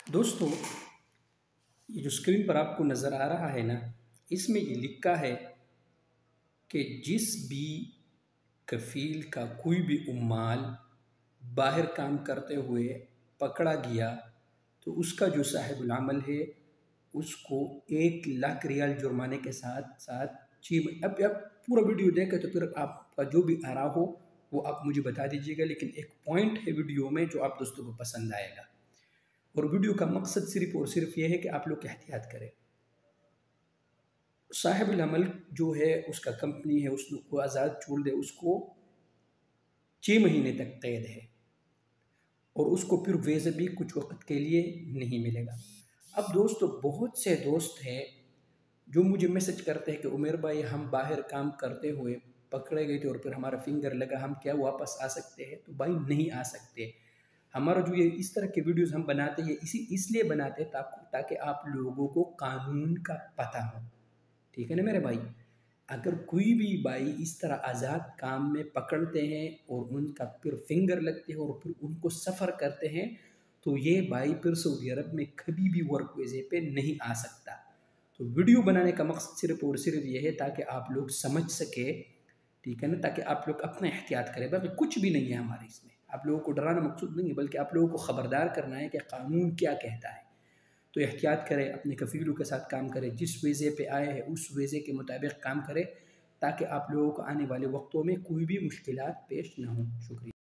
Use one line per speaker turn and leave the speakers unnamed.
दोस्तों, ये जो स्क्रीन पर आपको नज़र आ रहा है ना, इसमें ये लिखा है कि जिस भी कफ़ील का कोई भी उम्माल बाहर काम करते हुए पकड़ा गया तो उसका जो साहिबुल अमल है उसको 1 लाख रियाल जुर्माने के साथ साथ अब पूरा वीडियो देखें तो फिर आपका जो भी आ रहा हो वो आप मुझे बता दीजिएगा। लेकिन एक पॉइंट है वीडियो में जो आप दोस्तों को पसंद आएगा, और वीडियो का मकसद सिर्फ और सिर्फ ये है कि आप लोग एहतियात करें। साहिबुल अमल जो है उसका कंपनी है उसको आज़ाद छोड़ दे, उसको 6 महीने तक कैद है और उसको फिर वैसे भी कुछ वक्त के लिए नहीं मिलेगा। अब दोस्तों, बहुत से दोस्त हैं जो मुझे मैसेज करते हैं कि उमेर भाई हम बाहर काम करते हुए पकड़े गए थे और फिर हमारा फिंगर लगा, हम क्या वापस आ सकते हैं? तो भाई नहीं आ सकते। हमारा जो ये इस तरह के वीडियोस हम बनाते हैं इसलिए बनाते हैं ताकि आप लोगों को कानून का पता हो। ठीक है ना मेरे भाई? अगर कोई भी भाई इस तरह आज़ाद काम में पकड़ते हैं और उनका फिर फिंगर लगते हैं और फिर उनको सफ़र करते हैं, तो ये भाई फिर सऊदी अरब में कभी भी वर्क वीज़े पे नहीं आ सकता। तो वीडियो बनाने का मकसद सिर्फ़ और सिर्फ ये है ताकि आप लोग समझ सके, ठीक है ना? ताकि आप लोग अपना एहतियात करें, बाकी कुछ भी नहीं है हमारे इसमें। आप लोगों को डराना मकसूद नहीं है, बल्कि आप लोगों को ख़बरदार करना है कि कानून क्या कहता है। तो एहतियात करें, अपने कफ़ीलों के साथ काम करें, जिस वीज़े पे आए हैं उस वीज़े के मुताबिक काम करें ताकि आप लोगों को आने वाले वक्तों में कोई भी मुश्किलात पेश ना हों। शुक्रिया।